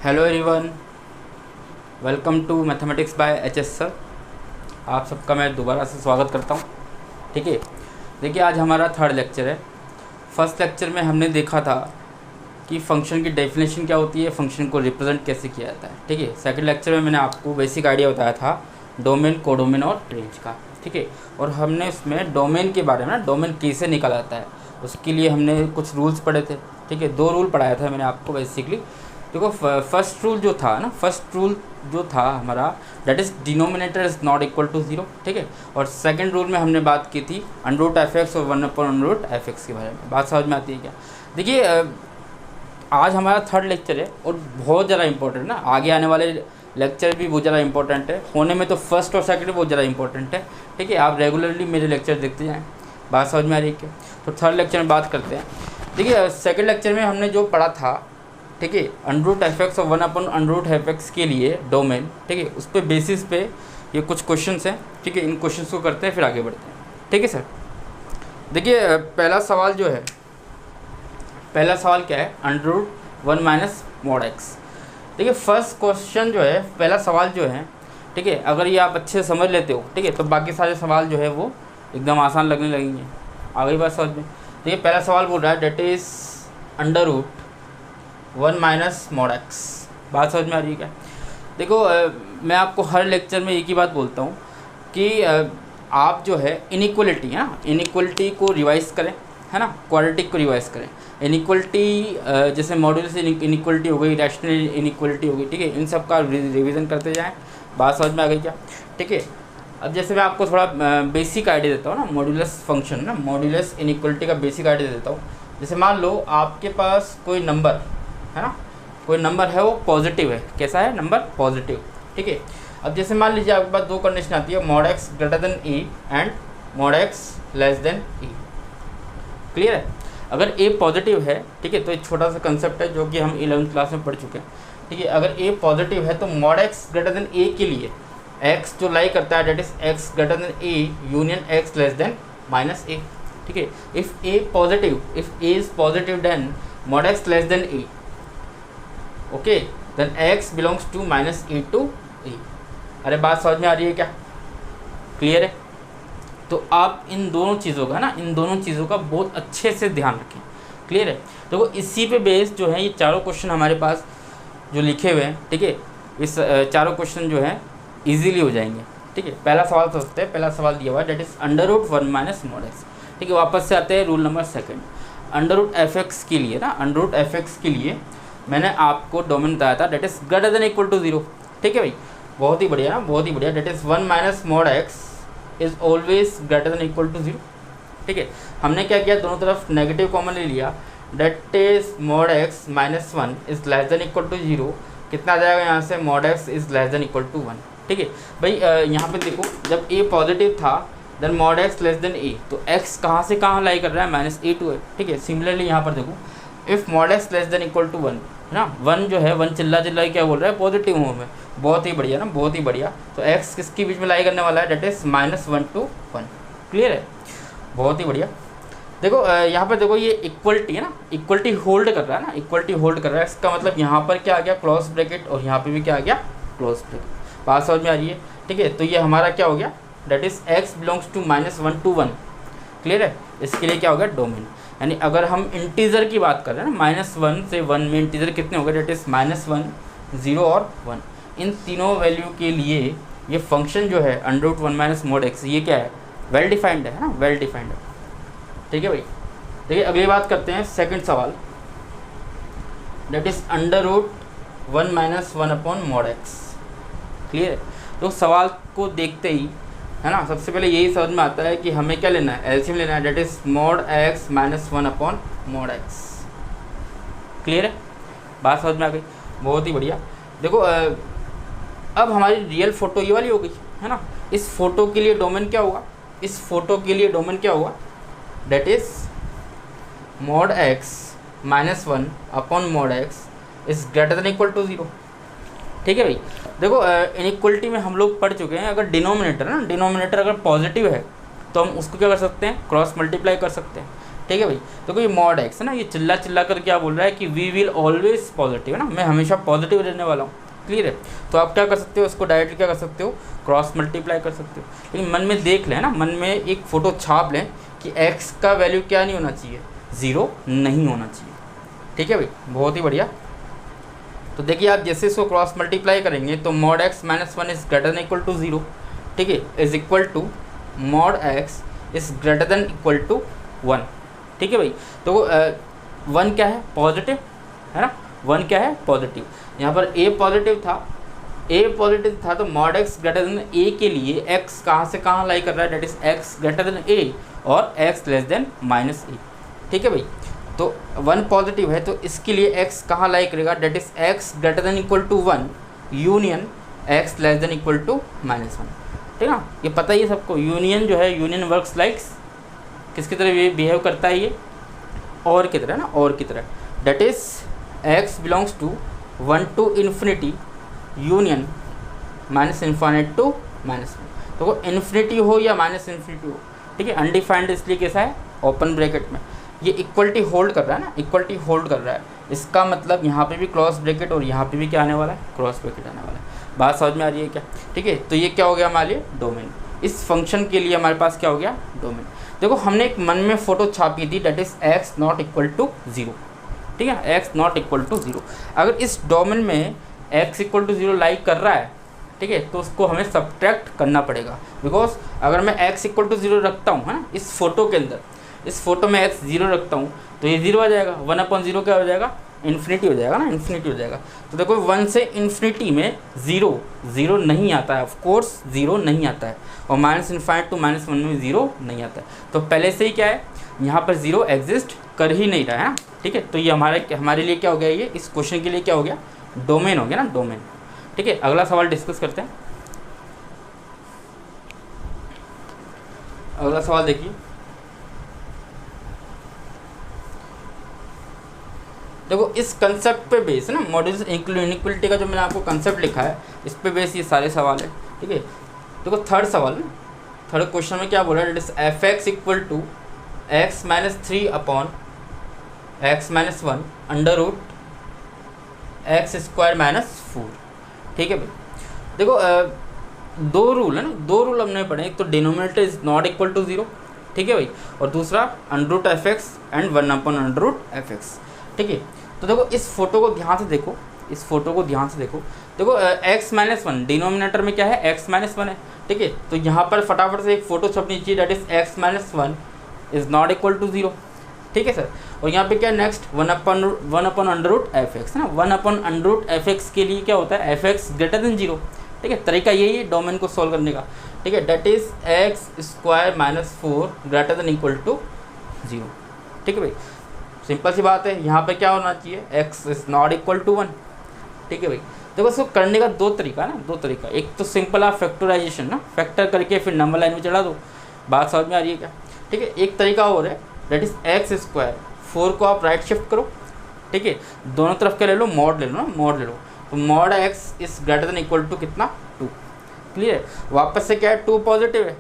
Hello everyone, welcome to mathematics by HS sir. आप सबका मैं दोबारा से स्वागत करता हूँ। ठीक है, देखिए आज हमारा थर्ड लेक्चर है। फर्स्ट लेक्चर में हमने देखा था कि फ़ंक्शन की डेफिनेशन क्या होती है, फ़ंक्शन को रिप्रेजेंट कैसे किया जाता है। ठीक है, सेकंड लेक्चर में मैंने आपको बेसिक आइडिया बताया था डोमेन, कोडोमेन और रेंज का। ठीक है, और हमने उसमें डोमेन के बारे में डोमेन कैसे निकाला जाता है उसके लिए हमने कुछ रूल्स पढ़े थे। ठीक है, 2 रूल पढ़ाया था मैंने आपको बेसिकली। देखो फर्स्ट रूल जो था ना, फर्स्ट रूल जो था हमारा, that is denominator is not equal to 0। ठीक है, और सेकंड रूल में हमने बात की थी अंडर रूट एफ एक्स और 1/√f(x) के बारे में। बात समझ में आती है क्या? देखिए आज हमारा थर्ड लेक्चर है और बहुत ज़्यादा इंपॉर्टेंट ना, आगे आने वाले लेक्चर भी बहुत ज़्यादा इंपॉर्टेंट है। होने में तो फर्स्ट और सेकंड बहुत ज़्यादा इंपॉर्टेंट है। ठीक है, आप रेगुलरली मेरे लेक्चर देखते जाएँ। बात समझ में आ रही है क्या? तो थर्ड लेक्चर में बात करते हैं। देखिए सेकंड लेक्चर में हमने जो पढ़ा था, ठीक है, √f(x) और 1/√f(x) के लिए डोमेन। ठीक है, उस पर बेसिस पे ये कुछ क्वेश्चंस हैं। ठीक है, इन क्वेश्चंस को करते हैं फिर आगे बढ़ते हैं। ठीक है सर, देखिए पहला सवाल जो है, पहला सवाल क्या है, √1 - (x). देखिए फर्स्ट क्वेश्चन जो है, पहला सवाल जो है, ठीक है, अगर ये आप अच्छे से समझ लेते हो, ठीक है, तो बाकी सारे सवाल जो है वो एकदम आसान लगने लगेंगे। आ गई बात समझ में? देखिए पहला सवाल बोल रहा है डेट इज़ √1 - (x). बात समझ में आ रही है क्या? देखो मैं आपको हर लेक्चर में एक ही बात बोलता हूँ कि आप जो है इनइक्वलिटी है ना, इनइक्वलिटी को रिवाइज करें, है ना, क्वाड्रेटिक को रिवाइज करें। इनइक्वलिटी जैसे मॉड्यूलस इनइक्वलिटी हो गई, रैशनल इनइक्वलिटी हो गई, ठीक है, इन सब का रिवीजन करते जाएँ। बात समझ में आ गई क्या? ठीक है, अब जैसे मैं आपको थोड़ा बेसिक आइडिया देता हूँ ना, मॉड्यूलस फंक्शन ना, मॉड्यूलस इनइक्वलिटी का बेसिक आइडिया देता हूँ। जैसे मान लो आपके पास कोई नंबर है ना, कोई नंबर है वो पॉजिटिव है। कैसा है नंबर? पॉजिटिव। ठीक है, अब जैसे मान लीजिए आपके पास 2 कंडीशन आती है, (x > e) and (x <e). Clear है? अगर a पॉजिटिव है, ठीक है, तो एक छोटा सा कंसेप्ट है जो कि हम 11th क्लास में पढ़ चुके हैं। ठीक है, अगर a पॉजिटिव है तो (x > a) के लिए x जो लाई करता है, that is (x > a) union (x (-a). ठीक है, if a is positive then (x (a), okay, then x belongs to (-a) to a। अरे बात समझ में आ रही है क्या? क्लियर है? तो आप इन दोनों चीज़ों का ना, इन दोनों चीज़ों का बहुत अच्छे से ध्यान रखें। क्लियर है? तो इसी पे बेस जो है ये चारों क्वेश्चन हमारे पास जो लिखे हुए हैं, ठीक है, इस चारों क्वेश्चन जो है इजीली हो जाएंगे। ठीक है, पहला सवाल सोचते हैं। पहला सवाल दिया हुआ है डेट इज (1 - (x). ठीक है, वापस से आते हैं रूल नंबर सेकंड। √f(x) के लिए ना, √f(x) के लिए मैंने आपको डोमेन बताया था डेट इज > 0। ठीक है भाई, बहुत ही बढ़िया ना, बहुत ही बढ़िया। That is (1 - (x) is always > 0। ठीक है, हमने क्या किया, दोनों तरफ नेगेटिव कॉमन ले लिया। That is (x - (1) is < 0। कितना आ जाएगा यहाँ से? (x is < 1). ठीक है भाई, यहाँ पे देखो जब a पॉजिटिव था देन (x a), तो x कहाँ से कहाँ लाई कर रहा है? (-a) to a। ठीक है, सिमिलरली यहाँ पर देखो इफ़ (x < 1) है ना, 1 जो है, 1 चिल्ला क्या बोल रहा है? पॉजिटिव हूँ मैं। बहुत ही बढ़िया ना, बहुत ही बढ़िया। तो x किसके बीच में लाई करने वाला है? That is (-1 to 1). क्लियर है? बहुत ही बढ़िया। देखो यहाँ पर देखो ये इक्वलिटी है ना, इक्वलिटी होल्ड कर रहा है ना, इक्वलिटी होल्ड कर रहा है। इसका मतलब यहाँ पर क्या आ गया? क्लोज ब्रैकेट, और यहाँ पे भी क्या आ गया? Close bracket. बात समझ में आ रही है? ठीक है, तो ये हमारा क्या हो गया? That is x belongs to (-1 to 1). Clear है? इसके लिए क्या हो गया? डोमेन। यानी अगर हम इंटीजर की बात कर रहे हैं ना, (-1 से 1 में इंटीजर कितने हो गए? डेट इज (-1, 0 और 1). इन तीनों वैल्यू के लिए ये फंक्शन जो है √1 - (x), ये क्या है? वेल डिफाइंड है ना, वेल डिफाइंड है। ठीक है भाई, देखिए अगली बात करते हैं, सेकंड सवाल। Date is (1 - (1/(x). क्लियर है? तो सवाल को देखते ही है ना, सबसे पहले यही समझ में आता है कि हमें क्या लेना है? एलसीएम लेना है। That is (x - (1/(x). Clear है? बात समझ में आ गई? बहुत ही बढ़िया। देखो अब हमारी रियल फोटो ये वाली हो गई है ना। इस फोटो के लिए डोमेन क्या होगा? इस फोटो के लिए डोमेन क्या होगा? That is (x - (1/(x) is > 0। ठीक है भाई, देखो इनइक्वलिटी में हम लोग पढ़ चुके हैं, अगर डिनोमिनेटर ना, डिनोमिनेटर अगर पॉजिटिव है तो हम उसको क्या कर सकते हैं? क्रॉस मल्टीप्लाई कर सकते हैं। ठीक है भाई। तो कोई मॉड एक्स है ना, ये चिल्ला चिल्ला कर क्या बोल रहा है कि वी विल ऑलवेज पॉजिटिव, है ना, मैं हमेशा पॉजिटिव रहने वाला हूँ। क्लियर है। तो आप क्या कर सकते हो, उसको डायरेक्टली क्या कर सकते हो, क्रॉस मल्टीप्लाई कर सकते हो। लेकिन मन में देख लें ना, मन में एक फ़ोटो छाप लें कि एक्स का वैल्यू क्या नहीं होना चाहिए, 0 नहीं होना चाहिए। ठीक है भाई, बहुत ही बढ़िया। तो देखिए आप जैसे इसको क्रॉस मल्टीप्लाई करेंगे तो mod x minus 1 is greater than equal to 0, ठीक है, is equal to mod x is greater than equal to 1। ठीक है भाई। तो 1 क्या है, पॉजिटिव, है ना, 1 क्या है, पॉजिटिव। यहाँ पर a पॉजिटिव था तो mod x greater than a के लिए x कहाँ से कहाँ लाई कर रहा है, that is x greater than a और x less than minus a। ठीक है भाई। तो 1 पॉजिटिव है तो इसके लिए x कहाँ लाई करेगा, that is x greater than equal to 1 union x less than equal to minus 1। ठीक है ना, ये पता ही है सबको, यूनियन जो है, यूनियन वर्क्स लाइक्स किसकी तरह बिहेव करता है, ये और की तरह ना, और की तरह, that is x belongs to 1 to infinity union minus infinite to minus 1। तो वो इन्फिनिटी हो या माइनस इन्फिनिटी हो, ठीक है, अनडिफाइंड इसलिए कैसा है, ओपन ब्रैकेट में। ये इक्वलिटी होल्ड कर रहा है ना, इक्वलिटी होल्ड कर रहा है, इसका मतलब यहाँ पे भी क्रॉस ब्रैकेट और यहाँ पे भी क्या आने वाला है, क्रॉस ब्रैकेट आने वाला है। बात समझ में आ रही है क्या। ठीक है, तो ये क्या हो गया हमारे लिए, डोमेन। इस फंक्शन के लिए हमारे पास क्या हो गया, डोमेन। देखो हमने एक मन में फ़ोटो छापी थी, that is x not equal to 0। ठीक है, x नॉट इक्वल टू 0। अगर इस डोमेन में x इक्वल टू 0 लाइक कर रहा है, ठीक है, तो उसको हमें सब्ट्रैक्ट करना पड़ेगा। बिकॉज अगर मैं x इक्वल टू 0 रखता हूँ, है ना, इस फोटो के अंदर, इस फोटो में x 0 रखता हूँ तो ये 0 आ जाएगा, 1/0 क्या हो जाएगा, इन्फिनिटी हो जाएगा ना, इन्फिनिटी हो जाएगा। तो देखो 1 से इन्फिनिटी में 0 नहीं आता है, ऑफ कोर्स 0 नहीं आता है, और माइनस इन्फाइनाइट टू माइनस 1 में 0 नहीं आता है। तो पहले से ही क्या है, यहाँ पर 0 एग्जिस्ट कर ही नहीं रहा है ना। ठीक है, तो ये हमारे लिए क्या हो गया, ये इस क्वेश्चन के लिए क्या हो गया, डोमेन हो गया ना, डोमेन। ठीक है, अगला सवाल डिस्कस करते हैं। अगला सवाल देखिए, देखो इस कंसेप्ट पे बेस है ना, मॉड्यूलस इनइक्वालिटी का जो मैंने आपको कंसेप्ट लिखा है, इस पे बेस ये सारे सवाल है। ठीक है, देखो थर्ड सवाल, थर्ड क्वेश्चन में क्या बोला, it is F x equal to x minus 3 upon x minus 1 under root x square minus 4। ठीक है भाई, देखो दो रूल है ना, दो रूल हमने पढ़े, एक तो denominator is not equal to 0, ठीक है भाई, और दूसरा under root F x and 1 upon under root F x. ठीक है, तो देखो इस फोटो को ध्यान से देखो, इस फोटो को ध्यान से देखो, देखो x माइनस 1 डिनोमिनेटर में क्या है, x माइनस 1 है। ठीक है, तो यहाँ पर फटाफट से एक फोटो छपनी चाहिए, that is x minus 1 is not equal to 0। ठीक है सर, और यहाँ पे क्या next 1 upon under root F x है ना, 1 upon under root F x के लिए क्या होता है, एफ एक्स ग्रेटर देन 0। ठीक है, तरीका यही है डोमेन को सॉल्व करने का। ठीक है, that is x square minus 4 greater than equal to 0। ठीक है भाई, सिंपल सी बात है, यहाँ पे क्या होना चाहिए, x is not equal to 1। ठीक है भाई, देखो इसको करने का दो तरीका ना, दो तरीका, एक तो सिंपल आप फैक्टराइजेशन ना, फैक्टर करके फिर नंबर लाइन में चढ़ा दो। बात समझ में आ रही है क्या। ठीक है, एक तरीका और है, डेट इज एक्स स्क्वायर, 4 को आप राइट शिफ्ट करो। ठीक है, दोनों तरफ क्या ले लो, मॉड ले लो ना, मॉड ले लो, तो mod x is greater than equal to कितना, 2। क्लियर है, वापस से क्या है, 2 पॉजिटिव है,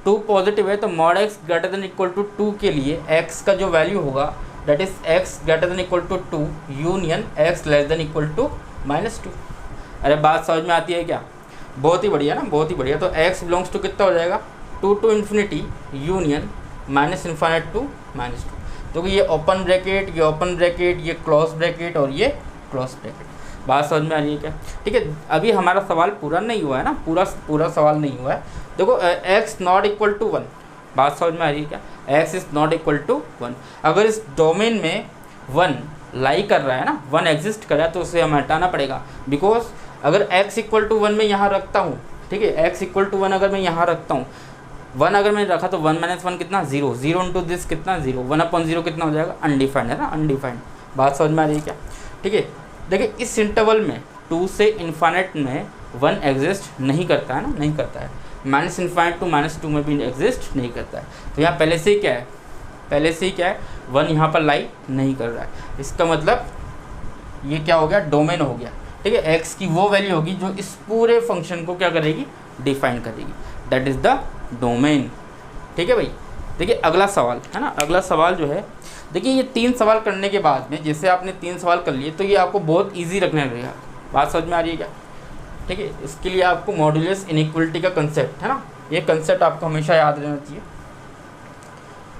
2 पॉजिटिव है, तो mod x greater than equal to 2 के लिए x का जो वैल्यू होगा, that is x greater than equal to 2 union x less than equal to -2। अरे बात समझ में आती है क्या, बहुत ही बढ़िया ना, बहुत ही बढ़िया। तो x बिलोंग्स टू कितना हो जाएगा, 2 to infinity union minus infinite to -2। तो ये ओपन ब्रैकेट, ये ओपन ब्रैकेट, ये क्लोज ब्रैकेट और ये क्लोज ब्रैकेट। बात समझ में आ रही है क्या। ठीक है, अभी हमारा सवाल पूरा नहीं हुआ है ना, पूरा सवाल नहीं हुआ है। देखो x नॉट इक्वल टू 1, बात समझ में आ रही है क्या, x is not equal to 1। अगर इस डोमेन में 1 लाई कर रहा है ना, 1 एग्जिस्ट कर रहा है, तो उसे हमें हटाना पड़ेगा। बिकॉज अगर x इक्वल टू 1 में यहाँ रखता हूँ, ठीक है, x इक्वल टू 1 अगर मैं यहाँ रखता हूँ, 1 अगर मैंने रखा तो 1 माइनस 1 कितना, 0, 0 इंटू दिस कितना 0, 1/0 कितना हो जाएगा, अनडिफाइंड है ना, अनडिफाइंड। बात समझ में आ रही है क्या। ठीक है, देखिए इस इंटरवल में 2 से इन्फाइनाइट में 1 एग्जिस्ट नहीं करता है ना, नहीं करता है, माइनस इन्फाइनाइट टू -2 में भी एग्जिस्ट नहीं करता है। तो यहाँ पहले से ही क्या है, पहले से ही क्या है, 1 यहाँ पर लाई नहीं कर रहा है। इसका मतलब ये क्या हो गया, डोमेन हो गया। ठीक है, x की वो वैल्यू होगी जो इस पूरे फंक्शन को क्या करेगी, डिफाइन करेगी, दैट इज़ द डोमेन। ठीक है भाई, देखिए अगला सवाल है ना, अगला सवाल जो है, देखिए ये 3 सवाल करने के बाद में, जैसे आपने 3 सवाल कर लिए तो ये आपको बहुत ईजी रखने लगेगा। बात समझ में आ रही है क्या? ठीक है, इसके लिए आपको मॉड्यूलस इनइक्वलिटी का कंसेप्ट है ना, ये कंसेप्ट आपको हमेशा याद रहना चाहिए।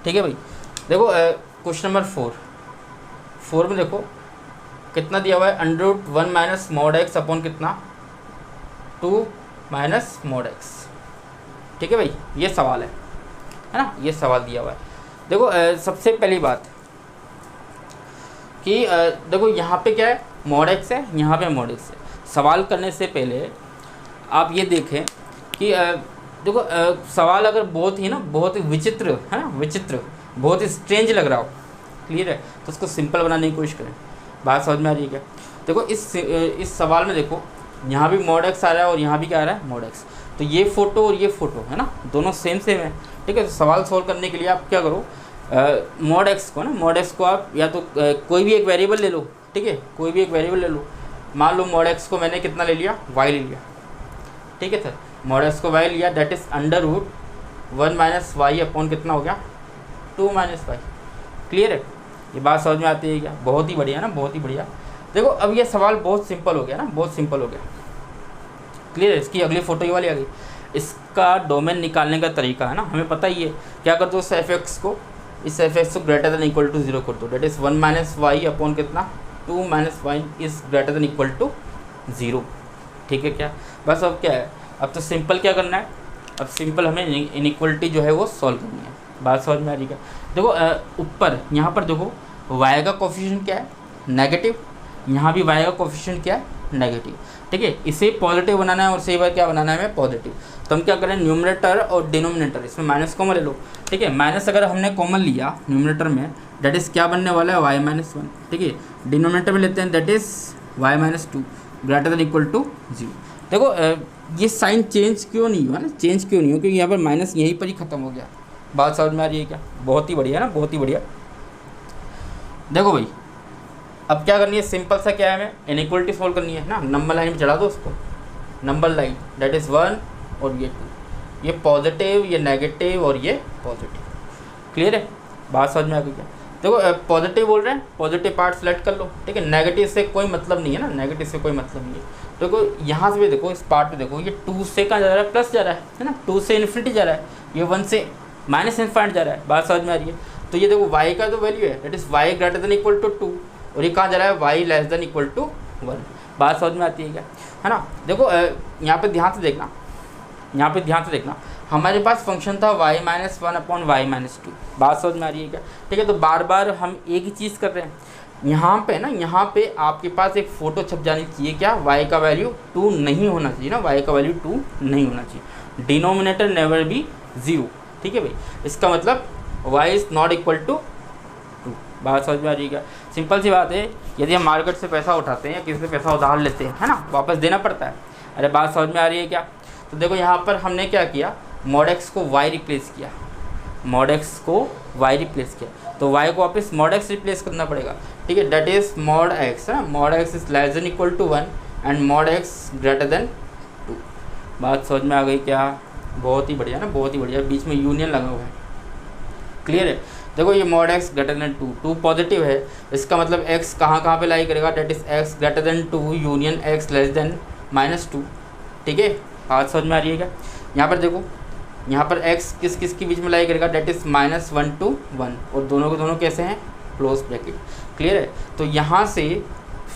ठीक है भाई, देखो क्वेश्चन नंबर 4 में देखो कितना दिया हुआ है, √1 माइनस मॉड एक्स अपॉन कितना 2 माइनस मॉड एक्स। ठीक है भाई, ये सवाल है ना, ये सवाल दिया हुआ है। देखो सबसे पहली बात कि देखो यहाँ पे क्या है, मॉड एक्स है, यहाँ पे मॉड एक्स है। सवाल करने से पहले आप ये देखें कि देखो सवाल अगर बहुत ही विचित्र है ना, विचित्र बहुत ही स्ट्रेंज लग रहा हो, क्लियर है, तो उसको सिंपल बनाने की कोशिश करें। बात समझ में आ रही है क्या? देखो इस सवाल में देखो यहाँ भी मॉड एक्स आ रहा है और यहाँ भी क्या आ रहा है, मॉड एक्स। तो ये फ़ोटो और ये फ़ोटो है ना, दोनों सेम है। ठीक है, तो सवाल सॉल्व करने के लिए आप क्या करो, मॉड एक्स को आप या तो कोई भी एक वेरिएबल ले लो। ठीक है, कोई भी एक वेरिएबल ले लो। मान लो मॉड एक्स को मैंने कितना ले लिया, y ले लिया। ठीक है सर, मॉड एक्स को y लिया, that is √1 minus y upon कितना हो गया 2 माइनस वाई। क्लियर है, ये बात समझ में आती है क्या? बहुत ही बढ़िया ना, बहुत ही बढ़िया। देखो अब ये सवाल बहुत सिंपल हो गया ना, बहुत सिंपल हो गया। क्लियर है, इसकी अगली फ़ोटो ये वाली आ गई। इसका डोमेन निकालने का तरीका है ना, हमें पता ही है। क्या कर दो, इस f(x) को ग्रेटर देन इक्वल टू 0 कर दो, that is 1 minus y upon कितना 2 minus y is greater than equal to 0। ठीक है क्या? बस अब क्या है, अब तो सिंपल क्या करना है, अब सिंपल हमें इनइक्वलिटी जो है वो सॉल्व करनी है। बात समझ में आ रही है? देखो ऊपर यहाँ पर देखो y का कोफिशिएंट क्या है, नेगेटिव। यहाँ भी y का कोफिशिएंट क्या है, नेगेटिव। ठीक है, इसे पॉजिटिव बनाना है और सही बार क्या बनाना है हमें, पॉजिटिव। तो हम क्या करें, न्यूमरेटर और डिनोमिनेटर इसमें माइनस कॉमन ले लो। ठीक है, माइनस अगर हमने कॉमन लिया न्यूमरेटर में, दैट इज़ क्या बनने वाला है, y-1। ठीक है, डिनोमिनेटर में लेते हैं, that is y-2 greater than equal to 0। देखो ये साइन चेंज क्यों नहीं हुआ ना, चेंज क्यों नहीं हो, क्योंकि यहाँ पर माइनस यहीं पर ही ख़त्म हो गया। बात समझ में आ रही है क्या? बहुत ही बढ़िया ना, बहुत ही बढ़िया। देखो भाई अब क्या करनी है, सिंपल सा क्या है, हमें इनइक्वलिटी सॉल्व करनी है ना। नंबर लाइन में चढ़ा दो उसको, नंबर लाइन दैट इज़ 1 और ये 2, ये पॉजिटिव, ये नेगेटिव और ये पॉजिटिव। क्लियर है, बात समझ में आ गई क्या? देखो पॉजिटिव बोल रहे हैं, पॉजिटिव पार्ट सेलेक्ट कर लो। ठीक है, नेगेटिव से कोई मतलब नहीं है ना, नेगेटिव से कोई मतलब नहीं है। देखो यहाँ से भी देखो, इस पार्ट पे देखो, ये 2 से कहाँ जा रहा है, प्लस जा रहा है ना, 2 से इन्फिनिटी जा रहा है, ये 1 से माइनस इन्फिनिटी जा रहा है। बात समझ में आ रही है? तो ये देखो y का जो वैल्यू है that is y greater than equal to 2 और ये कहाँ जा रहा है, y less than equal to 1। बात समझ में आती है क्या? है ना। देखो यहाँ पे ध्यान से देखना, यहाँ पे ध्यान से देखना, हमारे पास फंक्शन था y-1 अपॉन y-2। बात समझ में आ रही है क्या? ठीक है, तो बार बार हम एक ही चीज़ कर रहे हैं। यहाँ पे ना, यहाँ पे आपके पास एक फ़ोटो छप जानी चाहिए, क्या, y का वैल्यू 2 नहीं होना चाहिए ना, y का वैल्यू 2 नहीं होना चाहिए। Denominator never be 0। ठीक है भाई, इसका मतलब y is not equal to 2। बात समझ में आ रही है क्या? सिंपल सी बात है, यदि हम मार्केट से पैसा उठाते हैं या किसी से पैसा उधार लेते हैं, है ना, वापस देना पड़ता है। अरे बात समझ में आ रही है क्या? तो देखो यहाँ पर हमने क्या किया, मॉड एक्स को y रिप्लेस किया, मॉड एक्स को y रिप्लेस किया, तो y को वापस मॉड एक्स रिप्लेस करना पड़ेगा। ठीक है, डेट इज़ मॉड एक्स है, mod x is less than equal to 1 and mod x greater than 2। बात समझ में आ गई क्या? बहुत ही बढ़िया ना, बहुत ही बढ़िया। बीच में यूनियन लगा हुआ है, क्लियर है। देखो ये mod x greater than 2 positive है, इसका मतलब x कहाँ पे लाई करेगा, date is x greater than 2 union x less then -2। ठीक है, बात समझ में आ रही है क्या? यहाँ पर देखो, यहाँ पर x किस के बीच में लाई करेगा, डेट इज़ -1 to 1 और दोनों के दोनों कैसे हैं, क्लोज ब्रैकेट। क्लियर है, तो यहाँ से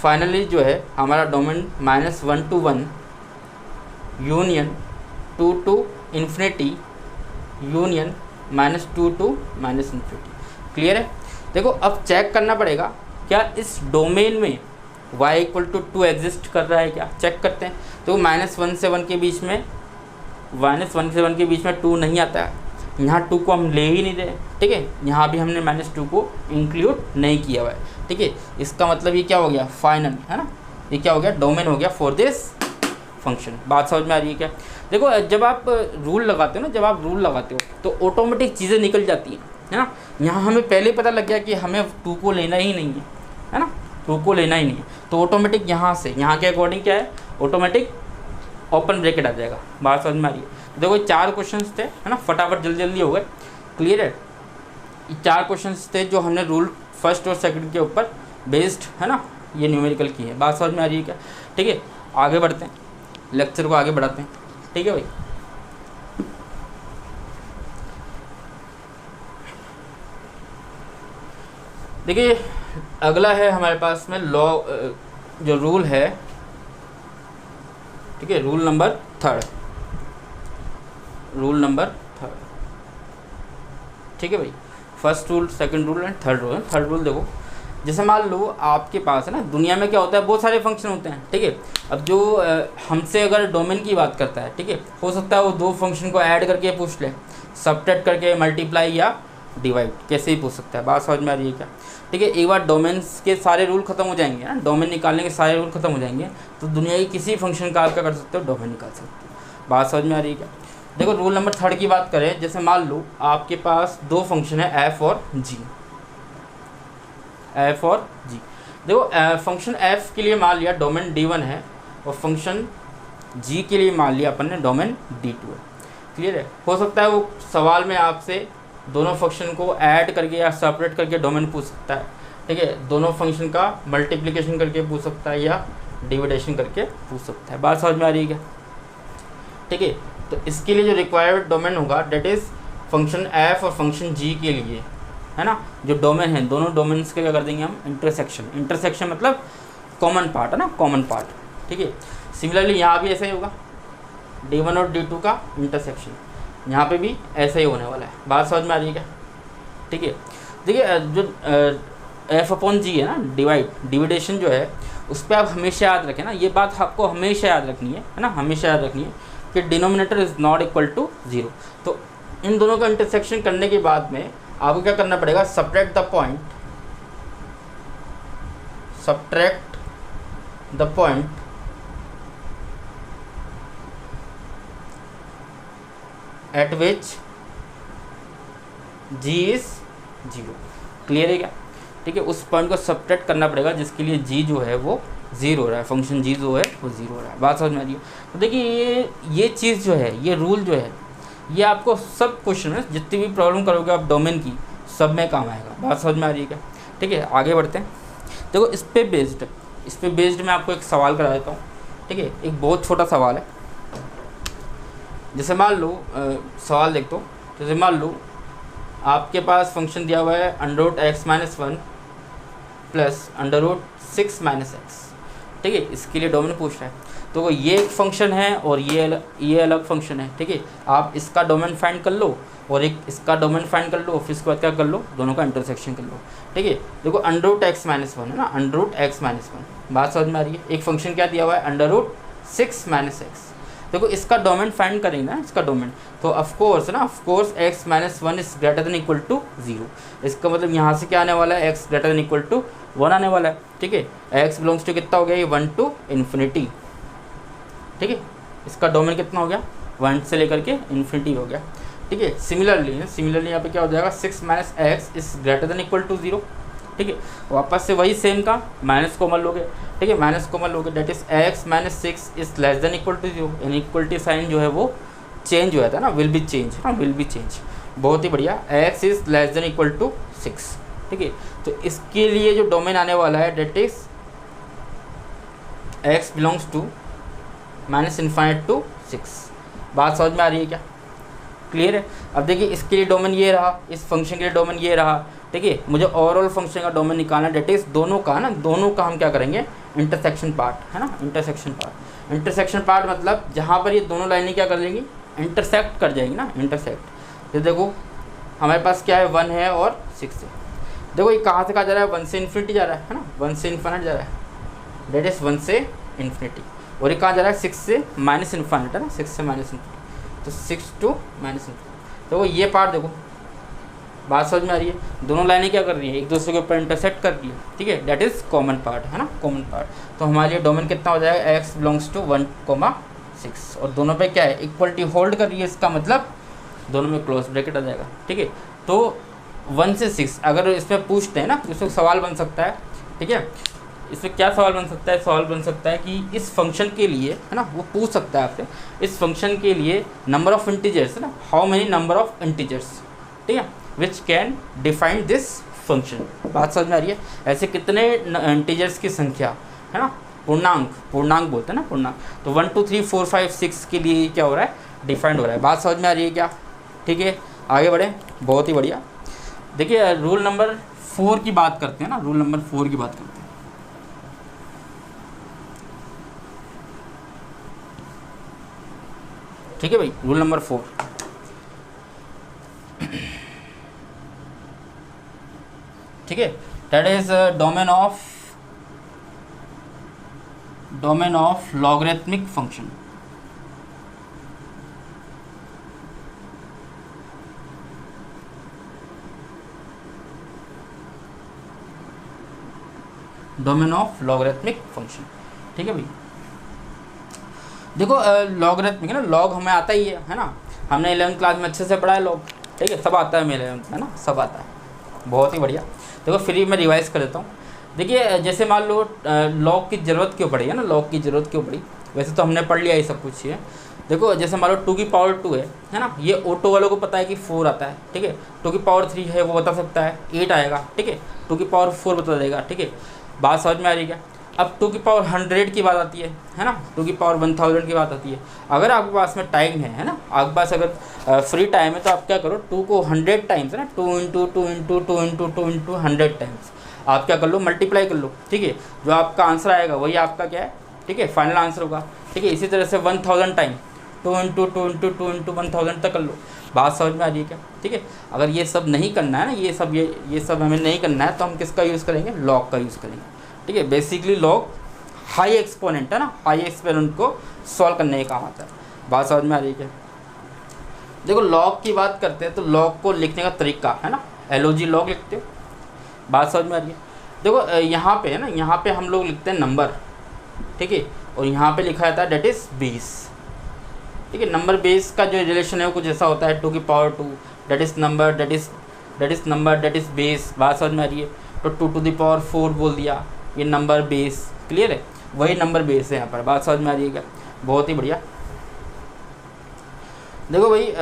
फाइनली जो है हमारा domain -1 to 1 union 2 to infinity union -2 to -infinity. Clear है। देखो अब चेक करना पड़ेगा, क्या इस डोमेन में y इक्वल टू 2 एग्जिस्ट कर रहा है क्या, चेक करते हैं। तो -1 से 1 के बीच में, -1 से 1 के बीच में 2 नहीं आता है, यहाँ 2 को हम ले ही नहीं दे। ठीक है, यहाँ भी हमने -2 को इंक्लूड नहीं किया हुआ है। ठीक है, इसका मतलब ये क्या हो गया, फाइनल है ना, ये क्या हो गया, डोमेन हो गया फॉर दिस फंक्शन। बात समझ में आ रही है क्या? देखो जब आप रूल लगाते हो ना, जब आप रूल लगाते हो तो ऑटोमेटिक चीज़ें निकल जाती हैं, है ना। यहाँ हमें पहले पता लग गया कि हमें 2 को लेना ही नहीं है ना, 2 को लेना ही नहीं है, तो ऑटोमेटिक यहाँ से यहाँ के अकॉर्डिंग क्या है, ऑटोमेटिक ओपन ब्रैकेट आ जाएगा। बात समझ में आ रही है। देखो 4 क्वेश्चन थे, है ना, फटाफट जल्दी जल्दी हो गए। क्लियर है, 4 क्वेश्चंस थे जो हमने रूल फर्स्ट और सेकंड के ऊपर बेस्ड, है ना, ये न्यूमेरिकल की है। बात समझ में आ रही है क्या? ठीक है, आगे बढ़ते हैं, लेक्चर को आगे बढ़ाते हैं। ठीक है भाई, देखिए अगला है हमारे पास में लॉ, जो रूल है, ठीक है, रूल नंबर 3, रूल नंबर 3। ठीक है भाई, first rule, second rule and third rule. Third rule देखो, जैसे मान लो आपके पास है ना, दुनिया में क्या होता है, बहुत सारे फंक्शन होते हैं। ठीक है, अब जो हमसे अगर डोमेन की बात करता है, ठीक है, हो सकता है वो 2 फंक्शन को ऐड करके पूछ ले, सब्ट्रैक्ट करके, मल्टीप्लाई या डिवाइड, कैसे ही पूछ सकता है। बात समझ में आ रही है क्या? ठीक है, एक बार डोमेन्स के सारे रूल खत्म हो जाएंगे ना, डोमेन निकालने के सारे रूल खत्म हो जाएंगे, तो दुनिया की किसी फंक्शन का आप क्या कर सकते हो, डोमेन निकाल सकते हो। बात समझ में आ रही है क्या? देखो रूल नंबर 3 की बात करें, जैसे मान लो आपके पास 2 फंक्शन है एफ और जी, एफ और जी। देखो फंक्शन एफ के लिए मान लिया डोमेन D1 है, और फंक्शन जी के लिए मान लिया अपन ने डोमेन D2 है। क्लियर है? हो सकता है वो सवाल में आपसे दोनों फंक्शन को ऐड करके या सेपरेट करके डोमेन पूछ सकता है। ठीक है, दोनों फंक्शन का मल्टीप्लिकेशन करके पूछ सकता है या डिविडेशन करके पूछ सकता है। बात समझ में आ रही है क्या? ठीक है, तो इसके लिए जो रिक्वायर्ड डोमेन होगा डेट इज़ फंक्शन एफ और फंक्शन जी के लिए, है ना, जो डोमेन है, दोनों डोमेन्स के क्या कर देंगे हम, इंटरसेक्शन। इंटरसेक्शन मतलब कॉमन पार्ट, है ना, कॉमन पार्ट। ठीक है, सिमिलरली यहाँ भी ऐसा ही होगा, D1 और D2 का इंटरसेक्शन, यहाँ पे भी ऐसा ही होने वाला है। बात समझ में आ रही है क्या? ठीक है, देखिए जो एफ अपॉन जी है ना, डिविडेशन जो है, उस पर आप हमेशा याद रखें ना, ये बात आपको हमेशा याद रखनी है ना, हमेशा याद रखनी है कि denominator is not equal to 0। तो इन दोनों का इंटरसेक्शन करने के बाद में आपको क्या करना पड़ेगा, subtract the point at which G is 0। Clear है क्या? ठीक है, उस पॉइंट को सब्ट्रैक्ट करना पड़ेगा जिसके लिए जी जो है वो 0 हो रहा है, फंक्शन जी जो है वो 0 हो रहा है। बात समझ में आ रही है? तो देखिए ये चीज़ जो है, ये रूल जो है, ये आपको सब क्वेश्चन में जितनी भी प्रॉब्लम करोगे आप डोमेन की, सब में काम आएगा। बात समझ में आ रही है क्या? ठीक है, आगे बढ़ते हैं। देखो इस पे बेस्ड मैं आपको एक सवाल करा देता हूँ। ठीक है, एक बहुत छोटा सवाल है। जैसे मान लो सवाल देख दो, जैसे मान लो आपके पास फंक्शन दिया हुआ है √x-1 प्लस √6 - x। ठीक है, इसके लिए डोमेन पूछ रहा है, तो ये एक फंक्शन है और ये अलग फंक्शन है। ठीक है, आप इसका डोमेन फाइंड कर लो और एक इसका डोमेन फाइंड कर लो, फिर उसके बाद क्या कर लो, दोनों का इंटरसेक्शन कर लो। ठीक है, देखो √x-1 है ना, √x-1। बात समझ में आ रही है? एक फंक्शन क्या दिया हुआ है, √6 - x। देखो इसका डोमेन फाइंड करेंगे ना, इसका डोमेन, तो of course x-1 is greater than equal to 0। इसका मतलब यहाँ से क्या आने वाला है, x greater than equal to 1 आने वाला है। ठीक है, x बिलोंग्स टू कितना हो गया, ये 1 to ∞। ठीक है, इसका डोमेन कितना हो गया, 1 से लेकर के इन्फिनिटी हो गया। ठीक है, सिमिलरली यहाँ पे क्या हो जाएगा, 6 - x is greater than equal to 0। ठीक है, वापस से वही सेम का माइनस कॉमन लोगे। ठीक है, माइनस कॉमन लोगे, that is x - 6 is less than equal to 0। Inequality sign जो है वो चेंज हो जाता है ना, विल बी चेंज, हाँ विल बी चेंज। बहुत ही बढ़िया, x is less than equal to 6। ठीक है, तो इसके लिए जो डोमेन आने वाला है that is x belongs to -∞ to 6। बात समझ में आ रही है क्या? क्लियर है? अब देखिए इसके लिए डोमेन ये रहा, इस फंक्शन के लिए डोमेन ये रहा। ठीक है, मुझे ओवरऑल फंक्शन का डोमेन निकालना, डेट इज दोनों का ना, दोनों का हम क्या करेंगे, इंटरसेक्शन पार्ट, है ना, इंटरसेक्शन पार्ट मतलब जहाँ पर ये दोनों लाइनें क्या कर लेंगी, इंटरसेक्ट कर जाएंगी ना, इंटरसेक्ट। तो देखो हमारे पास क्या है, 1 है और 6 है। देखो ये कहाँ से कहाँ जा रहा है, 1 से इन्फिनिटी जा रहा है ना, 1 से इन्फिनिटी जा रहा है, डेट इज 1 से इन्फिनिटी। और ये कहाँ जा रहा है, 6 से -∞ है ना, 6 से -∞, तो 6 to -∞। तो ये पार्ट देखो, बात समझ में आ रही है? दोनों लाइनें क्या कर रही है, एक दूसरे के ऊपर इंटरसेक्ट कर रही है। ठीक है, डेट इज कॉमन पार्ट, है ना, कॉमन पार्ट। तो हमारे लिए डोमेन कितना हो जाएगा, x बिलोंग्स टू 1, 6, और दोनों पे क्या है, इक्वलिटी होल्ड कर रही है, इसका मतलब दोनों में क्लोज ब्रैकेट आ जाएगा। ठीक है, तो 1 से 6 अगर इसमें पूछते हैं ना, तो इसमें सवाल बन सकता है। ठीक है, इसमें क्या सवाल बन सकता है, सवाल बन सकता है कि इस फंक्शन के लिए, है ना, वो पूछ सकता है आपसे, इस फंक्शन के लिए नंबर ऑफ इंटीजर्स है ना, how many number of integers. ठीक है, which can define this function. बात समझ में आ रही है? ऐसे कितने इंटीजर्स की संख्या है ना, पूर्णांक बोलते हैं ना, पूर्णांक। तो 1 2 3 4 5 6 के लिए क्या हो रहा है, डिफाइंड हो रहा है। बात समझ में आ रही है क्या? ठीक है, आगे बढ़े, बहुत ही बढ़िया। देखिए रूल नंबर 4 की बात करते हैं ना, रूल नंबर 4 की बात करते हैं। ठीक है भाई, रूल नंबर 4, ठीक है, that is domain of logarithmic function. Domain of logarithmic function, ठीक है भाई। देखो लॉगरिथमिक है ना, लॉग हमें आता ही है ना, हमने 11th क्लास में अच्छे से पढ़ा है लॉग, ठीक है, सब आता है मेरे 11th में ना, सब आता है, बहुत ही बढ़िया। देखो फिर मैं रिवाइज कर देता हूँ। देखिए जैसे मान लो लॉग की ज़रूरत क्यों पड़ी है ना, लॉग की ज़रूरत क्यों पड़ी, वैसे तो हमने पढ़ लिया ये सब कुछ है। देखो जैसे मान लो 2 की पावर 2 है ना, ये ऑटो वालों को पता है कि 4 आता है, ठीक है। 2 की पावर 3 है, वो बता सकता है 8 आएगा, ठीक है। 2 की पावर 4 बता देगा, ठीक है। बात समझ में आ रही क्या? अब 2 की पावर 100 की बात आती है ना, 2 की पावर 1000 की बात आती है। अगर आपके पास में टाइम है ना, आपके पास अगर फ्री टाइम है, तो आप क्या करो, 2 को 100 टाइम्स है ना, 2 × 2 × 2 × 2 × 100 टाइम्स आप क्या कर लो, मल्टीप्लाई कर लो, ठीक है। जो आपका आंसर आएगा वही आपका क्या है, ठीक है, फाइनल आंसर होगा, ठीक है। इसी तरह से 1000 टाइम 2 × 2 × 2 × 1000 तक कर लो। बात समझ में आ रही है क्या? ठीक है। अगर ये सब नहीं करना है ना, ये सब हमें नहीं करना है, तो हम किसका यूज़ करेंगे, लॉग का यूज़ करेंगे, ठीक है। बेसिकली लॉग हाई एक्सपोनेंट है ना, हाई एक्सपोनेंट को सॉल्व करने का काम आता है। बात समझ में आ रही है क्या? देखो लॉग की बात करते हैं तो लॉग को लिखने का तरीका है ना, LOG लॉग लिखते हो। बात समझ में आ रही है? देखो यहाँ पे है ना, यहाँ पे हम लोग लिखते हैं नंबर, ठीक है, और यहाँ पे लिखा जाता है डेट इज़ बेस, ठीक है। नंबर बेस का जो रिलेशन है वो कुछ ऐसा होता है, 2 की power 2 that is number, that is number, that is base. बात समझ में आ रही है? तो 2 टू द पावर 4 बोल दिया, ये नंबर बेस, क्लियर है, वही नंबर बेस है यहाँ पर। बात समझ में आ रही है क्या? बहुत ही बढ़िया। देखो भाई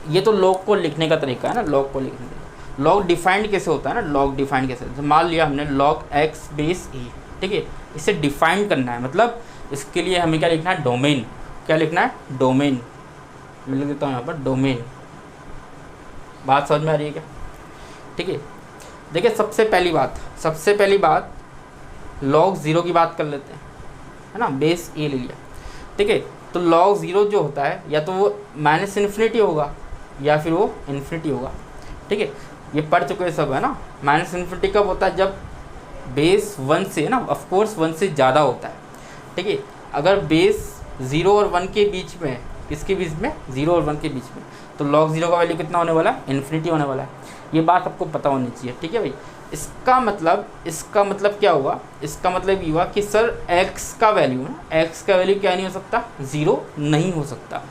ये तो लॉग को लिखने का तरीका है ना, लॉग को लिखने का। लॉग डिफाइंड कैसे होता है ना, लॉग डिफाइंड कैसे, तो मान लिया हमने log x बेस e, ठीक है, इसे डिफाइन करना है, मतलब इसके लिए हमें क्या लिखना है, डोमेन। क्या लिखना है, डोमेन। मैं लिख देता हूँ यहाँ पर डोमेन। बात समझ में आ रही है क्या? ठीक है। देखिए सबसे पहली बात log 0 की बात कर लेते हैं, है ना, बेस ए ले लिया, ठीक है। तो log 0 जो होता है या तो वो -∞ होगा या फिर वो इन्फिनिटी होगा, ठीक है। ये पढ़ चुके सब है ना। -∞ कब होता है, जब बेस 1 से ना, ऑफकोर्स 1 से ज़्यादा होता है, ठीक है। अगर बेस 0 और 1 के बीच में, किसके बीच में, 0 और 1 के बीच में, तो log 0 का वैल्यू कितना होने वाला है, इन्फिनिटी होने वाला है। ये बात आपको पता होनी चाहिए, ठीक है भाई। इसका मतलब क्या हुआ, इसका मतलब ये हुआ कि सर x का वैल्यू ना, x का वैल्यू क्या नहीं हो सकता, 0 नहीं हो सकता,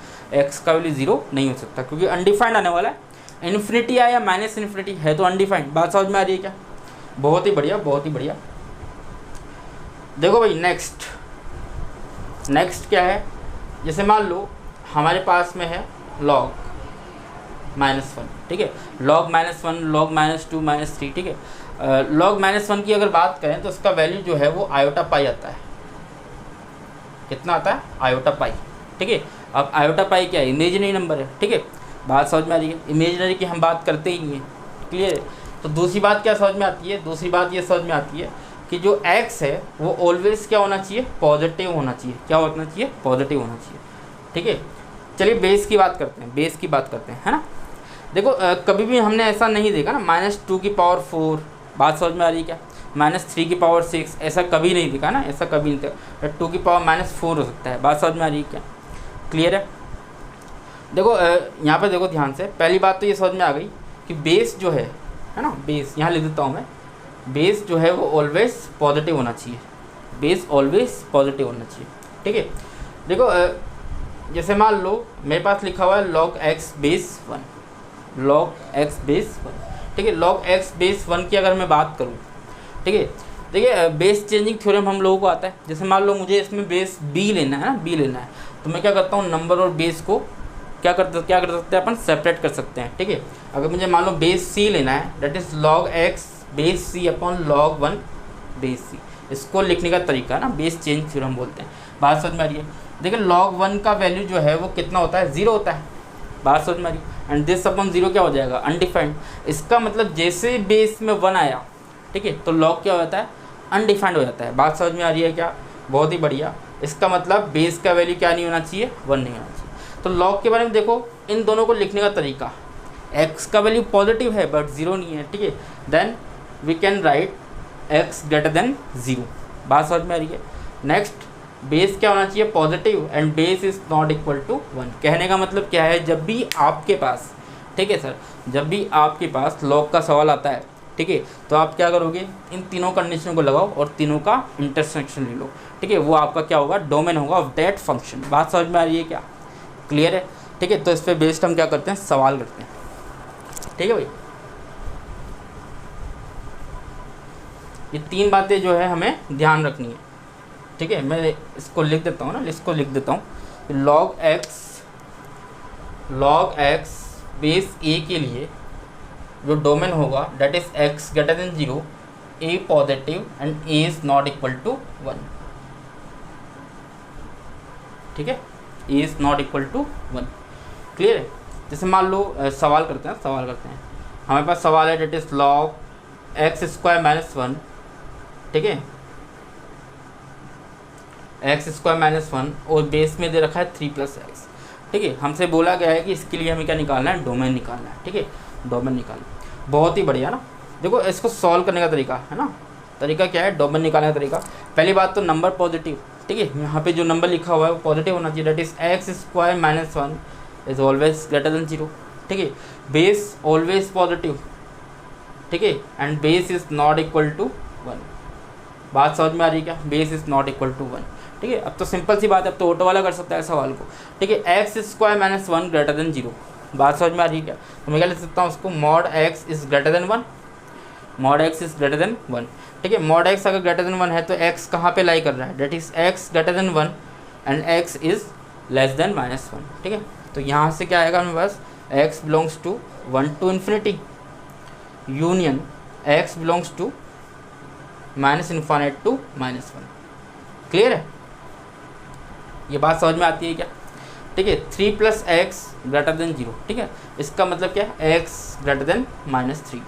x का वैल्यू 0 नहीं हो सकता, क्योंकि अनडिफाइंड आने वाला है। इन्फिनिटी आया या -∞ है तो अनडिफाइंड। बात समझ में आ रही है क्या? बहुत ही बढ़िया, बहुत ही बढ़िया। देखो भाई नेक्स्ट क्या है, जैसे मान लो हमारे पास में है log -1, ठीक है, log -1, log -2, -3, ठीक है। log -1 की अगर बात करें तो उसका वैल्यू जो है वो आयोटा पाई आता है। कितना आता है, आयोटा पाई, ठीक है। अब आयोटा पाई क्या है, इमेजिनरी नंबर है, ठीक है। बात समझ में आ रही है? इमेजिनरी की हम बात करते ही नहीं है, क्लियर है। तो दूसरी बात क्या समझ में आती है, दूसरी बात ये समझ में आती है कि जो x है वो ऑलवेज क्या होना चाहिए, पॉजिटिव होना चाहिए। क्या होना चाहिए, पॉजिटिव होना चाहिए, ठीक है। चलिए बेस की बात करते हैं, बेस की बात करते हैं, है ना। देखो कभी भी हमने ऐसा नहीं देखा ना, -2 की पावर 4, बात समझ में आ रही है क्या, -3 की पावर 6, ऐसा कभी नहीं दिखा ना, ऐसा कभी नहीं देखा। 2 की पावर -4 हो सकता है। बात समझ में आ रही है क्या, क्लियर है। देखो यहाँ पे देखो ध्यान से, पहली बात तो ये समझ में आ गई कि बेस जो है ना, बेस यहाँ लिख देता हूँ मैं, बेस जो है वो ऑलवेज पॉजिटिव होना चाहिए, बेस ऑलवेज पॉजिटिव होना चाहिए, ठीक है। देखो जैसे मान लो मेरे पास लिखा हुआ है log x base 1, log x base 1, ठीक है। log x बेस 1 की अगर मैं बात करूँ, ठीक है, देखिए बेस चेंजिंग थ्योरम हम लोगों को आता है। जैसे मान लो मुझे इसमें बेस b लेना है ना, b लेना है, तो मैं क्या करता हूँ, नंबर और बेस को क्या कर सकते हैं अपन, सेपरेट कर सकते हैं। ठीक है, अगर मुझे मान लो बेस सी लेना है, that is log x base C upon log 1 base C, इसको लिखने का तरीका है ना, बेस चेंज थ्योरम बोलते हैं। बात समझ में आ रही है? देखिए log 1 का वैल्यू जो है वो कितना होता है, 0 होता है। बात समझ में आ रही है? एंड दिस अपॉन 0 क्या हो जाएगा, अनडिफाइंड। इसका मतलब जैसे बेस में 1 आया, ठीक है, तो log क्या हो जाता है, अनडिफाइंड हो जाता है। बात समझ में आ रही है क्या? बहुत ही बढ़िया। इसका मतलब बेस का वैल्यू क्या नहीं होना चाहिए, 1 नहीं होना चाहिए। तो log के बारे में देखो, इन दोनों को लिखने का तरीका, x का वैल्यू पॉजिटिव है बट 0 नहीं है, ठीक है, then we can write x greater than 0। बात समझ में आ रही है? नेक्स्ट, बेस क्या होना चाहिए, positive, and base is not equal to 1। कहने का मतलब क्या है, जब भी आपके पास, ठीक है सर, जब भी आपके पास log का सवाल आता है, ठीक है, तो आप क्या करोगे, इन तीनों कंडीशन को लगाओ और तीनों का इंटरसेक्शन ले लो। ठीक है, वो आपका क्या होगा, डोमेन होगा ऑफ दैट फंक्शन। बात समझ में आ रही है क्या? क्लियर है? ठीक है, तो इस पर बेस्ड हम क्या करते हैं, सवाल करते हैं। ठीक है भाई, ये 3 बातें जो है हमें ध्यान रखनी है। ठीक है, मैं इसको लिख देता हूँ ना, इसको लिख देता हूँ, log x बेस a के लिए जो डोमेन होगा that is x greater than 0, a positive and a is not equal to 1। ठीक है, a is not equal to 1। Clear है? जैसे मान लो सवाल करते हैं, हमारे पास सवाल है that is log x square minus 1, ठीक है, x स्क्वायर माइनस 1, और बेस में दे रखा है 3 + x। ठीक है, हमसे बोला गया है कि इसके लिए हमें क्या निकालना है, डोमेन निकालना है। ठीक है, डोमेन निकालना, बहुत ही बढ़िया ना। देखो इसको सॉल्व करने का तरीका है ना, तरीका क्या है, डोमेन निकालने का तरीका। पहली बात तो नंबर पॉजिटिव, ठीक है, यहाँ पे जो नंबर लिखा हुआ है वो पॉजिटिव होना चाहिए, that is x square minus 1 is always greater than 0। ठीक है, बेस ऑलवेज पॉजिटिव, ठीक है, and base is not equal to 1। बात समझ में आ रही है क्या? Base is not equal to 1। ठीक है, अब तो सिंपल सी बात है, अब तो ऑटो वाला कर सकता है सवाल को। ठीक है, x square minus 1 greater than 0। बात समझ में आ रही है क्या? तो मैं क्या लिख सकता हूँ उसको, mod x is greater than 1, mod x is greater than 1। ठीक है, mod x अगर ग्रेटर देन 1 है तो x कहाँ पे लाई कर रहा है, that is x greater than 1 and x is less than -1। ठीक है, तो यहाँ से क्या आएगा मेरे पास, x belongs to 1 to infinity union x belongs to -∞ to -1। Clear है? ये बात समझ में आती है क्या? ठीक है, 3 + x ग्रेटर देन 0। ठीक है, इसका मतलब क्या है, x greater then -3,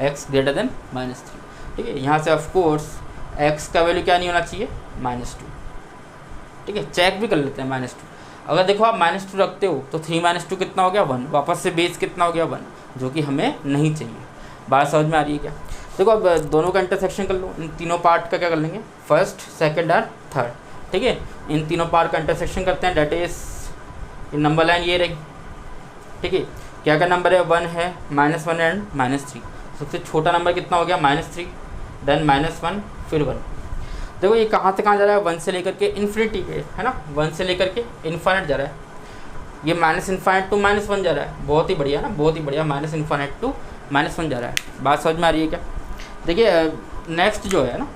x greater then -3। ठीक है, यहाँ से ऑफ कोर्स x का वैल्यू क्या नहीं होना चाहिए, -2। ठीक है, चेक भी कर लेते हैं, -2। अगर देखो आप -2 रखते हो तो 3 - 2 कितना हो गया, 1। वापस से बेस कितना हो गया, 1, जो कि हमें नहीं चाहिए। बात समझ में आ रही है क्या? देखो अब दोनों का इंटरसेक्शन कर लो, इन तीनों पार्ट का क्या कर लेंगे, फर्स्ट, सेकंड और थर्ड। ठीक है, इन तीनों पार्ट का इंटरसेक्शन करते हैं, डेट इज नंबर लाइन ये रही। ठीक है, क्या क्या नंबर है, 1 है, -1 एंड -3। सबसे छोटा नंबर कितना हो गया, -3, देन -1, फिर 1। देखो ये कहाँ से कहाँ जा रहा है, 1 से लेकर के इन्फिनिटी पे, है ना, 1 से लेकर के इन्फाइनाइट जा रहा है। ये -∞ to -1 जा रहा है, बहुत ही बढ़िया ना, बहुत ही बढ़िया, -∞ to -1 जा रहा है। बात समझ में आ रही है क्या? देखिए नेक्स्ट जो है ना,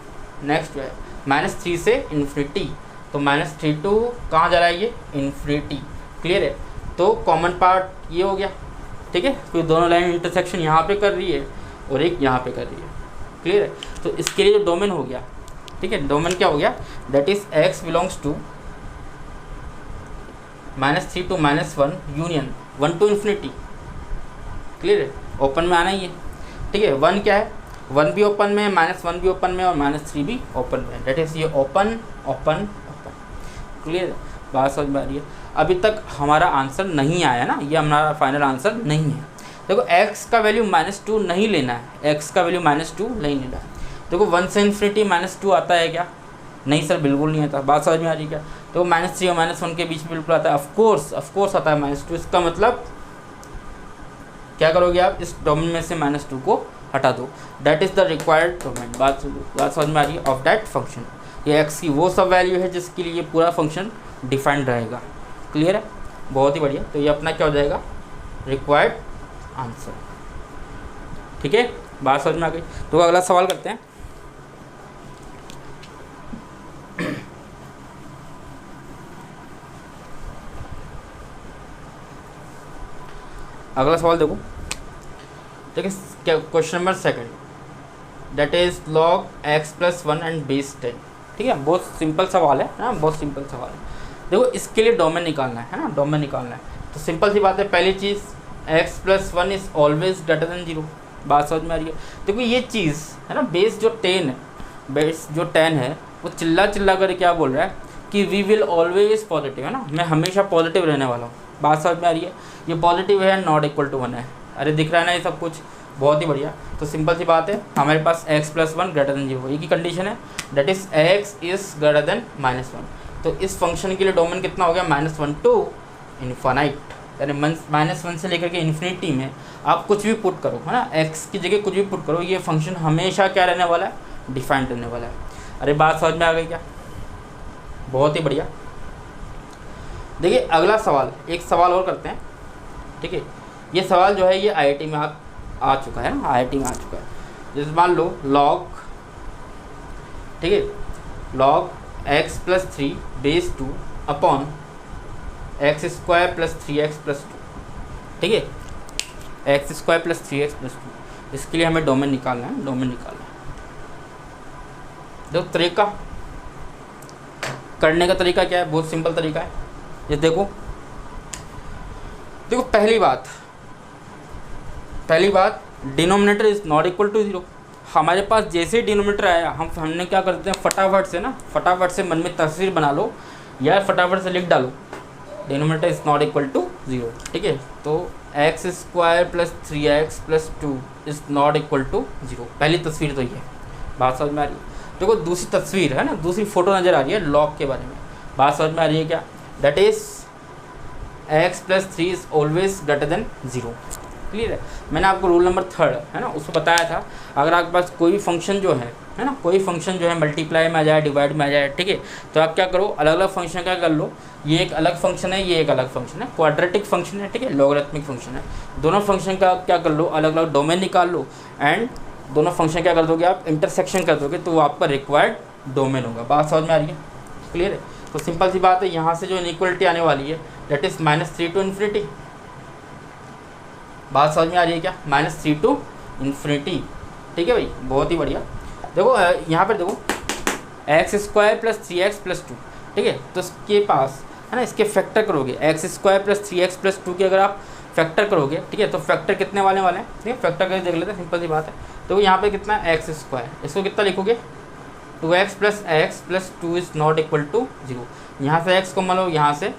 नेक्स्ट जो है -3 से इन्फिनिटी, तो -3 to कहाँ जा रहा है, ये इन्फिनिटी। क्लियर है? तो कॉमन पार्ट ये हो गया। ठीक है, फिर दोनों लाइन इंटरसेक्शन यहाँ पे कर रही है और एक यहाँ पे कर रही है। क्लियर है? तो इसके लिए जो डोमेन हो गया, ठीक है, डोमेन क्या हो गया, that is x belongs to -3 to -1 union 1 to infinity. Clear है? ओपन में आना ही है। ठीक है, 1 क्या है, 1 भी ओपन में, -1 भी ओपन में और -3 भी ओपन में, डेट इज ये ओपन ओपन ओपन। क्लियर? बात समझ में आ रही है? अभी तक हमारा आंसर नहीं आया ना, ये हमारा फाइनल आंसर नहीं है। देखो x का वैल्यू -2 नहीं लेना है, x का वैल्यू -2 नहीं लेना है। देखो 1 से इन्फिनिटी -2 आता है क्या, नहीं सर बिल्कुल नहीं आता। बात समझ में आ रही है क्या? तो -3 और -1 के बीच में बिल्कुल आता है, ऑफकोर्स आता है -2। इसका मतलब क्या करोगे आप, इस डोमेन में से -2 को हटा दो, that is the required domain. बात समझ में आ रही है, ऑफ दैट फंक्शन। ये x की वो सब वैल्यू है जिसके लिए पूरा फंक्शन डिफाइंड रहेगा। क्लियर है? बहुत ही बढ़िया। तो ये अपना क्या हो जाएगा, रिक्वायर्ड आंसर। ठीक है, बात समझ में आ गई। तो अगला सवाल करते हैं। अगला सवाल देखो, ठीक है, question number 2 that is log x + 1 and base 10। ठीक है, बहुत सिंपल सवाल है ना, बहुत सिंपल सवाल है। देखो इसके लिए डोमेन निकालना है ना, डोमेन निकालना है। तो सिंपल सी बात है, पहली चीज़ x + 1 is always greater than 0। बात समझ में आ रही है? देखो ये चीज़ है ना, बेस जो 10 है, बेस जो 10 है वो चिल्ला कर क्या बोल रहा है कि वी विल ऑलवेज पॉजिटिव, है ना, मैं हमेशा पॉजिटिव रहने वाला हूँ। बात समझ में आ रही है? ये पॉजिटिव है, नॉट इक्वल टू 1 है। अरे दिख रहा है ना ये सब कुछ, बहुत ही बढ़िया। तो सिंपल सी बात है, हमारे पास x + 1 ग्रेटर देन 0 एक ही कंडीशन है, that is x is greater than -1। तो इस फंक्शन के लिए डोमेन कितना हो गया, -1 टू इन्फानाइट, यानी -1 से लेकर के इन्फिनिटी में आप कुछ भी पुट करो, है ना, x की जगह कुछ भी पुट करो, ये फंक्शन हमेशा क्या रहने वाला है, डिफाइंड रहने वाला है। अरे बात समझ में आ गई क्या? बहुत ही बढ़िया। देखिए अगला सवाल, एक सवाल और करते हैं। ठीक है, ये सवाल जो है ये IIT में आ चुका है ना, IIT में आ चुका है। जैसे मान लो log, ठीक है, log x + 3 base 2 upon x² + 3x + 2। ठीक है, x² + 3x + 2, इसके लिए हमें डोमेन निकालना है, डोमेन निकालना है। देखो तरीका करने का तरीका क्या है, बहुत सिंपल तरीका है। ये देखो पहली बात denominator is not equal to 0। हमारे पास जैसे ही डिनोमिनेटर आया हमने क्या करते हैं, फटाफट से मन में तस्वीर बना लो या फटाफट से लिख डालो, denominator is not equal to 0। ठीक है, तो x² + 3x + 2 is not equal to 0। पहली तस्वीर तो ये है। बात समझ में आ रही है? देखो दूसरी तस्वीर है ना, दूसरी फोटो नज़र आ रही है लॉग के बारे में। बात समझ में आ रही है क्या? That is x + 3 is always greater than 0। Clear है? मैंने आपको रूल नंबर 3 है ना उसको बताया था, अगर आपके पास कोई भी फंक्शन जो है ना, कोई फंक्शन जो है मल्टीप्लाई में आ जाए, डिवाइड में आ जाए, ठीक है, तो आप क्या करो, अलग अलग फंक्शन क्या कर लो, ये एक अलग फंक्शन है, ये एक अलग फंक्शन है, क्वाड्रेटिक फंक्शन है, ठीक है, लॉगरिथमिक फंक्शन है, दोनों फंक्शन का आप क्या कर लो, अलग अलग डोमेन निकाल लो एंड दोनों फंक्शन क्या कर दोगे आप, इंटरसेक्शन कर दोगे, तो वो आपका रिक्वायर्ड डोमेन होगा। बात समझ में आ रही है? क्लियर है? तो सिंपल सी बात है, यहाँ से जो इनइक्वलिटी आने वाली है दैट इज -3 टू इन्फिनिटी। बात समझ में आ रही है क्या? -3 टू इन्फिनिटी। ठीक है भाई, बहुत ही बढ़िया। देखो यहाँ पर देखो x² + 3x + 2, ठीक है, तो इसके पास है ना, इसके फैक्टर करोगे, x² + 3x + 2 के अगर आप फैक्टर करोगे, ठीक है, तो फैक्टर कितने वाले हैं, ठीक है, फैक्टर करके देख लेते हैं, सिंपल सी बात है। तो यहाँ पे कितना है, x², इसको कितना लिखोगे, 2x + x + 2 is not equal to 0। यहाँ से x कॉमन लो, यहाँ से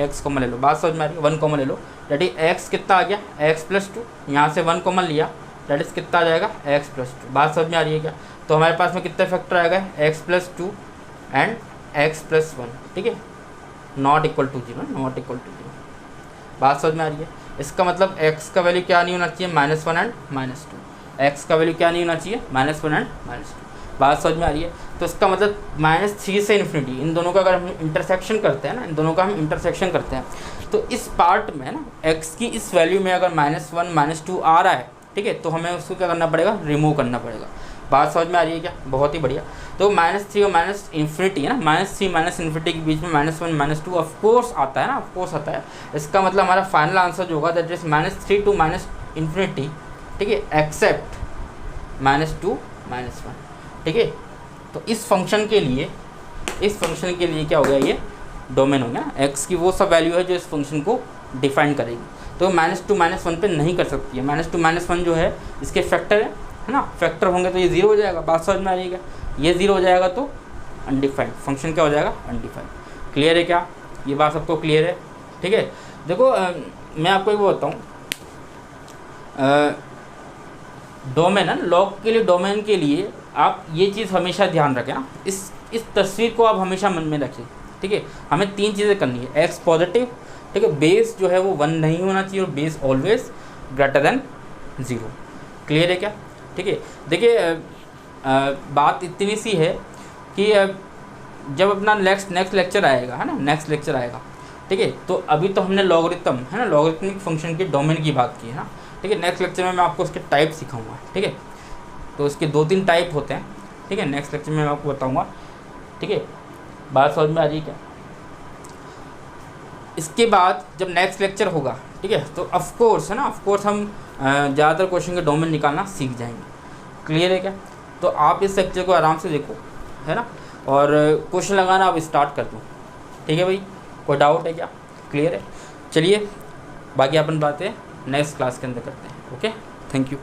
x कॉमन ले लो। बात समझ में आ रही है? 1 कॉमन ले लो, दैट इज x कितना आ गया, x + 2, यहाँ से 1 कॉमन लिया, दैट इज कितना आ जाएगा, x + 2। बात समझ में आ रही है क्या? तो हमारे पास में कितने फैक्टर आएगा, x + 2 एंड x + 1, ठीक है, not equal to 0, not equal to 0। बात समझ में आ रही है? इसका मतलब x का वैल्यू क्या नहीं होना चाहिए, -1 एंड -2। x का वैल्यू क्या नहीं होना चाहिए, -1 एंड -2। बात समझ में आ रही है? तो इसका मतलब -3 से इन्फिनिटी, इन दोनों का अगर हम इंटरसेक्शन करते हैं ना, इन दोनों का हम इंटरसेक्शन करते हैं, तो इस पार्ट में ना x की इस वैल्यू में अगर -1 -2 आ रहा है, ठीक है, तो हमें उसको क्या करना पड़ेगा, रिमूव करना पड़ेगा। बात समझ में आ रही है क्या? बहुत ही बढ़िया। तो -3 और -इन्फिनिटी है ना, -3 -इन्फिनिटी के बीच में -1 -2 ऑफकोर्स आता है ना, ऑफकोर्स आता है। इसका मतलब हमारा फाइनल आंसर जो होगा दैट इज -3 टू -इन्फिनिटी, ठीक है, एक्सेप्ट -2 -1, ठीक है। तो इस फंक्शन के लिए क्या हो गया, ये डोमेन हो गया, x की वो सब वैल्यू है जो इस फंक्शन को डिफाइन करेगी। तो -2 -1 पे नहीं कर सकती है, -2 -1 जो है इसके फैक्टर है ना, फैक्टर होंगे तो ये 0 हो जाएगा। बात समझ में आ रही है? ये 0 हो जाएगा तो अनडिफाइंड फंक्शन क्या हो जाएगा, अनडिफाइंड। क्लियर है क्या? ये बात सबको क्लियर है? ठीक है। देखो मैं आपको एक बताऊँ, डोमेन है, लॉग के लिए, डोमेन के लिए आप ये चीज़ हमेशा ध्यान रखें ना, इस तस्वीर को आप हमेशा मन में रखें, ठीक है। हमें 3 चीज़ें करनी है, x पॉजिटिव, ठीक है, बेस जो है वो 1 नहीं होना चाहिए और base always greater than 0। Clear है क्या? ठीक है। देखिए बात इतनी सी है कि जब अपना नेक्स्ट लेक्चर आएगा, है ना, नेक्स्ट लेक्चर आएगा, ठीक है, तो अभी तो हमने लॉगरिथम है ना, लॉगरिथमिक फंक्शन के डोमेन की बात की है ना, ठीक है। नेक्स्ट लेक्चर में मैं आपको उसके टाइप सिखाऊंगा, ठीक है। तो इसके 2-3 टाइप होते हैं, ठीक है, नेक्स्ट लेक्चर में मैं आपको बताऊंगा, ठीक है। बात समझ में आ रही है क्या? इसके बाद जब नेक्स्ट लेक्चर होगा, ठीक है। तो ऑफ कोर्स है ना, ऑफ कोर्स हम ज़्यादातर क्वेश्चन के डोमेन निकालना सीख जाएंगे। क्लियर है क्या? तो आप इस लेक्चर को आराम से देखो, है ना, और क्वेश्चन लगाना आप स्टार्ट कर दो। ठीक है भाई, कोई डाउट है क्या? क्लियर है? चलिए बाकी अपन बातें नेक्स्ट क्लास के अंदर करते हैं। Okay, thank you.